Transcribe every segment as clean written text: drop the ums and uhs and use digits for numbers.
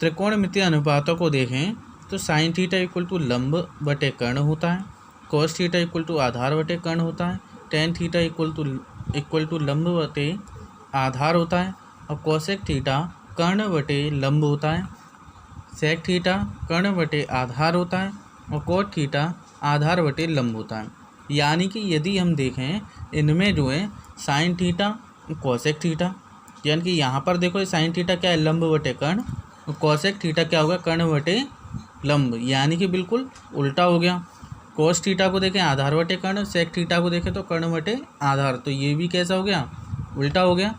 त्रिकोणमितीय अनुपातों को देखें तो साइन थीटा इक्वल टू लंब बटे कर्ण होता है, कॉस थीटा इक्वल टू आधार बटे कर्ण होता है, टेन थीटा इक्वल टू लंब बटे आधार होता है और कोसेक थीटा कर्ण बटे लंब होता है, सेक थीटा कर्ण बटे आधार होता है और कोट थीटा आधार बटे लंब होता है। यानी कि यदि हम देखें इनमें जो है साइन थीटा कोसेक थीटा, यानी कि यहाँ पर देखो साइन थीटा क्या है, लंब बटे कर्ण, और कोसेक थीटा क्या होगा, कर्ण बटे लंब, यानी कि बिल्कुल उल्टा हो गया। कोस थीटा को देखें आधार बटे कर्ण, सेक थीटा को देखें तो कर्ण बटे आधार, तो ये भी कैसा हो गया, उल्टा हो गया।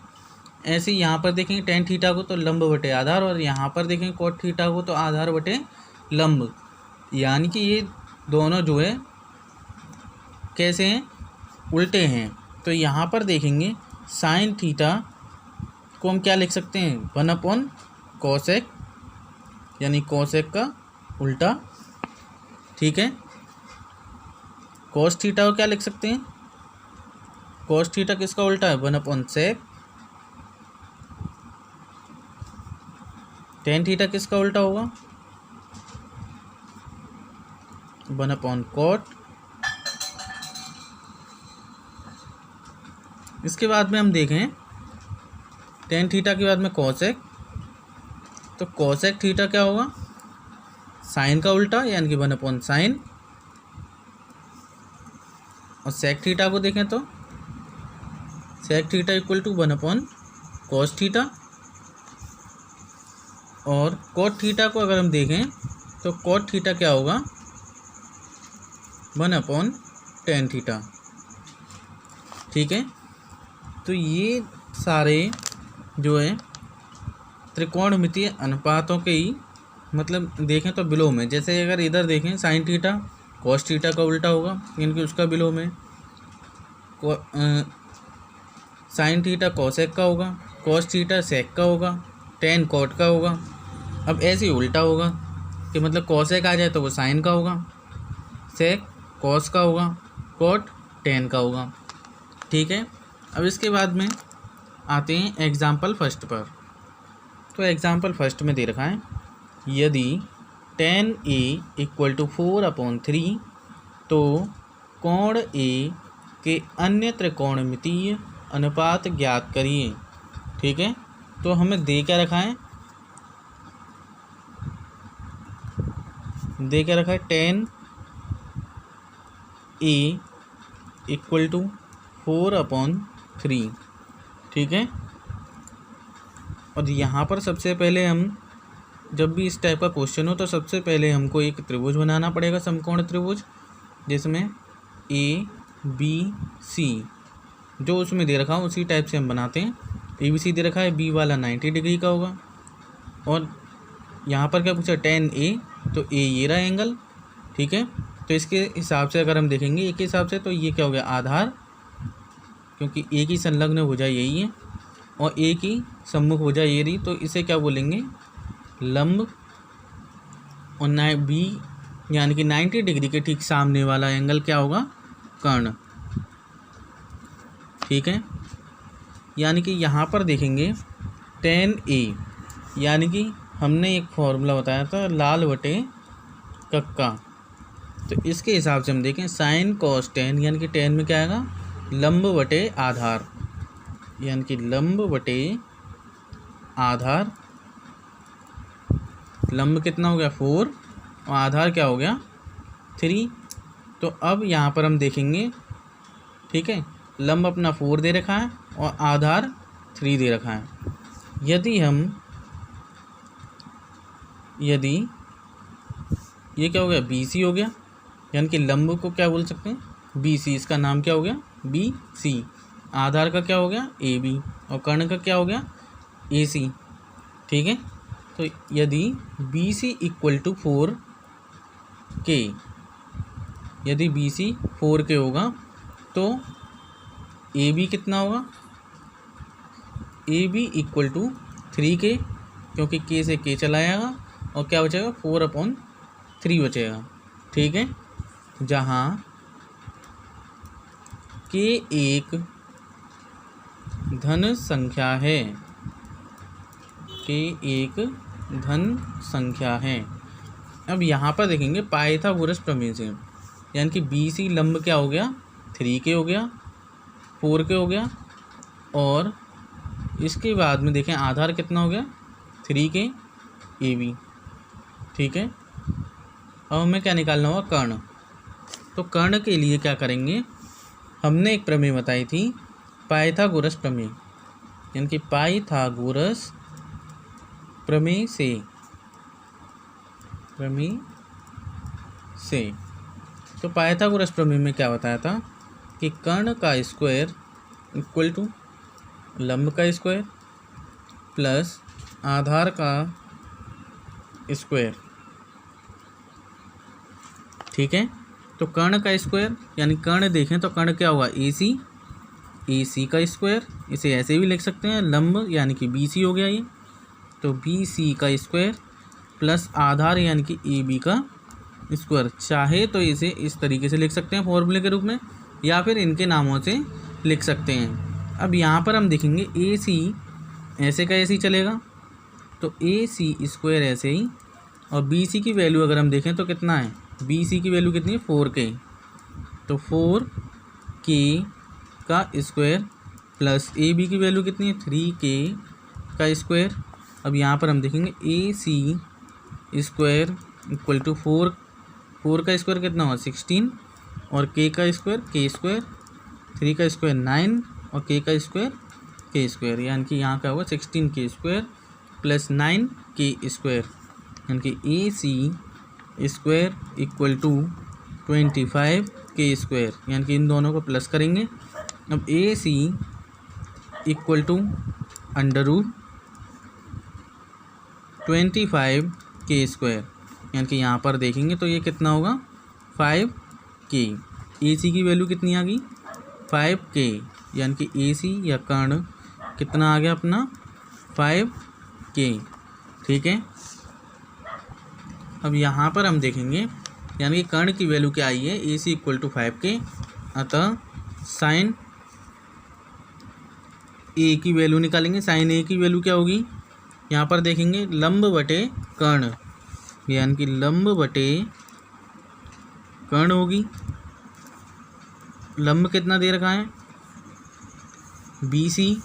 ऐसे ही यहाँ पर देखेंगे टेन थीटा को तो लंब बटे आधार, और यहाँ पर देखेंगे कोट थीटा को तो आधार बटे लंब, यानी कि ये दोनों जो है कैसे हैं, उल्टे हैं। तो यहाँ पर देखेंगे साइन थीटा को हम क्या लिख सकते हैं, 1/cos कोसेक, यानी कोसेक का उल्टा, ठीक है। कोस थीटा को क्या लिख सकते हैं, कोस थीटा किसका उल्टा है, 1/sec। टेन थीटा किसका उल्टा होगा, 1/cot। इसके बाद में हम देखें टेन थीटा के बाद में कोसेक, तो कोसेक थीटा क्या होगा, साइन का उल्टा, यानी कि 1/sin। और सेक थीटा को देखें तो sec theta equal to 1/cos theta. और कोट थीटा को अगर हम देखें तो कोट थीटा क्या होगा, 1/tan थीटा, ठीक है। तो ये सारे जो है त्रिकोणमितीय अनुपातों के ही मतलब देखें तो विलोम है। जैसे अगर इधर देखें साइन थीटा कॉस थीटा का उल्टा होगा, यानी कि उसका विलोम है। साइन थीटा कॉसेक का होगा, कॉस थीटा सेक का होगा, टेन कॉट का होगा। अब ऐसे ही उल्टा होगा कि मतलब कॉसेक आ जाए तो वो साइन का होगा, सेक कॉस का होगा, कॉट टेन का होगा, ठीक है। अब इसके बाद में आते हैं एग्जाम्पल फर्स्ट पर। तो एग्जाम्पल फर्स्ट में दे रखा है, यदि tan A इक्वल टू 4/3 तो कोण A के अन्य त्रिकोणमितीय अनुपात ज्ञात करिए, ठीक है। तो हमें दे क्या रखा है, दे क्या रखा है, tan A इक्वल टू 4/3, ठीक है। और यहाँ पर सबसे पहले हम जब भी इस टाइप का क्वेश्चन हो तो सबसे पहले हमको एक त्रिभुज बनाना पड़ेगा, समकोण त्रिभुज, जिसमें ABC जो उसमें दे रखा हो उसी टाइप से हम बनाते हैं। ABC दे रखा है, B वाला 90 डिग्री का होगा। और यहाँ पर क्या पूछा, tan A, तो A ये रहा एंगल, ठीक है। तो इसके हिसाब से अगर हम देखेंगे एक हिसाब से तो ये क्या हो गया, आधार, क्योंकि A की संलग्न भुजा यही है और A की सम्मुख भुजा ये रही, तो इसे क्या बोलेंगे, लंब। और B यानी कि 90 डिग्री के ठीक सामने वाला एंगल क्या होगा, कर्ण, ठीक है। यानी कि यहाँ पर देखेंगे tan A, यानी कि हमने एक फॉर्मूला बताया था लाल बटे कक्का, तो इसके हिसाब से हम देखें साइन कॉस टेन, यानी कि टेन में क्या आएगा, लंब बटे आधार, यानी कि लंब बटे आधार। लंब कितना हो गया, 4, और आधार क्या हो गया, 3। तो अब यहाँ पर हम देखेंगे, ठीक है, लंब अपना 4 दे रखा है और आधार 3 दे रखा है। यदि ये क्या हो गया, BC हो गया, यानी कि लंब को क्या बोल सकते हैं, BC, इसका नाम क्या हो गया, BC। आधार का क्या हो गया, AB, और कर्ण का क्या हो गया, AC, ठीक है। तो यदि BC इक्वल टू 4K, यदि BC 4K होगा तो AB कितना होगा, AB इक्वल टू 3K, क्योंकि K से K चला जाएगा और क्या बचेगा, 4/3 बचेगा, ठीक है। जहाँ K एक धन संख्या है, K एक धन संख्या है। अब यहाँ पर देखेंगे पाइथागोरस प्रमेय से, यानी कि BC लंब क्या हो गया, 3K हो गया, 4K हो गया, और इसके बाद में देखें आधार कितना हो गया, 3K AB। ठीक है, अब हमें क्या निकालना होगा, कर्ण। तो कर्ण के लिए क्या करेंगे, हमने एक प्रमेय बताई थी पाइथागोरस प्रमेय, यानी कि पाइथागोरस प्रमेय से तो पाइथागोरस प्रमेय में क्या बताया था कि कर्ण का स्क्वायर इक्वल टू लंब का स्क्वायर प्लस आधार का स्क्वायर। ठीक है, तो कर्ण का स्क्वायर यानी कर्ण देखें तो कर्ण क्या होगा, AC का स्क्वायर, इसे ऐसे भी लिख सकते हैं, लंब यानी कि BC हो गया ये, तो BC का स्क्वायर प्लस आधार यानी कि AB का स्क्वायर। चाहे तो इसे इस तरीके से लिख सकते हैं फॉर्मूले के रूप में, या फिर इनके नामों से लिख सकते हैं। अब यहाँ पर हम देखेंगे AC ऐसे का ऐसे ही चलेगा, तो AC स्क्वायर ऐसे ही, और BC की वैल्यू अगर हम देखें तो कितना है, BC की वैल्यू कितनी है, 4K, तो 4K का स्क्वायर प्लस AB की वैल्यू कितनी है, 3K का स्क्वायर। अब यहाँ पर हम देखेंगे AC स्क्वायर इक्वल टू 4 का स्क्वायर कितना होगा, 16, और K का स्क्वायर K स्क्वायर, 3 का स्क्वायर 9, और K का स्क्वायर K स्क्वायर, यानी कि यहाँ क्या होगा 16K square plus 9K square, यानी कि AC square equal to 25K square, यानी कि इन दोनों को प्लस करेंगे। अब AC equal to under root 25K square, यानी कि यहाँ पर देखेंगे तो ये कितना होगा, 5K। AC की वैल्यू कितनी आ गई, 5K, यानी कि AC या कर्ण कितना आ गया अपना, 5K। ठीक है, अब यहाँ पर हम देखेंगे यानी कि कर्ण की वैल्यू क्या आई है, AC इक्वल टू 5K, अतः साइन A की वैल्यू निकालेंगे। साइन A की वैल्यू क्या होगी, यहाँ पर देखेंगे लंब बटे कर्ण, यानी कि लंब बटे कर्ण होगी। लंब कितना दे रखा है, BC,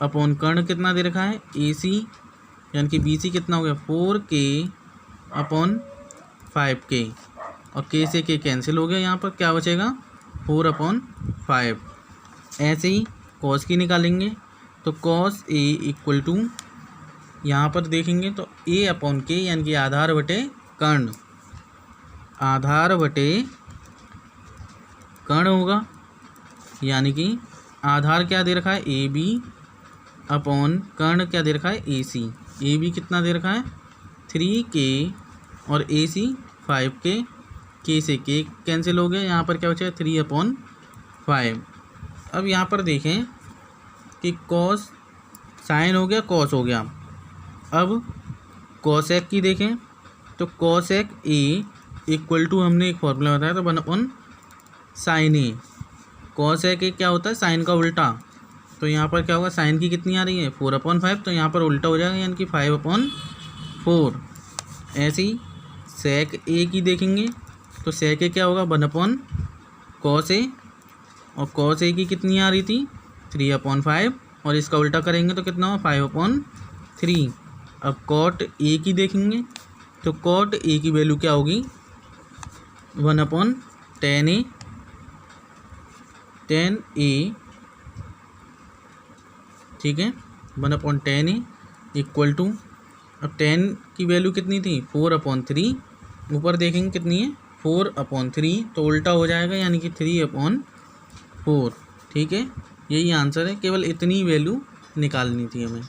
अपॉन कर्ण कितना दे रखा है, AC, यानी कि BC कितना हो गया, 4K अपॉन 5K, और K से K कैंसिल हो गया, यहाँ पर क्या बचेगा, 4/5। ऐसे ही कॉस की निकालेंगे, तो कॉस A इक्वल टू, यहाँ पर देखेंगे तो A/K, यानी कि आधार बटे कर्ण, आधार बटे कर्ण होगा, यानी कि आधार क्या दे रखा है, AB अपॉन कर्ण क्या दे रखा है, AC। AB कितना दे रखा है, 3K, और AC 5K, K से K कैंसिल हो गया, यहाँ पर क्या बचा है, 3/5। अब यहाँ पर देखें कि कॉस, साइन हो गया, कॉस हो गया। अब कॉसेक की देखें तो कॉसेक A इक्वल टू, हमने एक फॉर्मूला बताया था 1/sin A। कॉसेक A क्या होता है, साइन का उल्टा, तो यहाँ पर क्या होगा, साइन की कितनी आ रही है, 4/5, तो यहाँ पर उल्टा हो जाएगा, यानी कि 5/4। ऐसे ही सेक A की देखेंगे तो सेक A क्या होगा, 1/cos A, और cos A की कितनी आ रही थी, 3/5, और इसका उल्टा करेंगे तो कितना होगा, 5/3। अब cot A की देखेंगे तो cot A की वैल्यू क्या होगी, 1/tan A, tan A, ठीक है, 1/tan A इक्वल टू, अब tan की वैल्यू कितनी थी, 4/3, ऊपर देखेंगे कितनी है, 4/3, तो उल्टा हो जाएगा, यानी कि 3/4। ठीक है, यही आंसर है, केवल इतनी वैल्यू निकालनी थी हमें।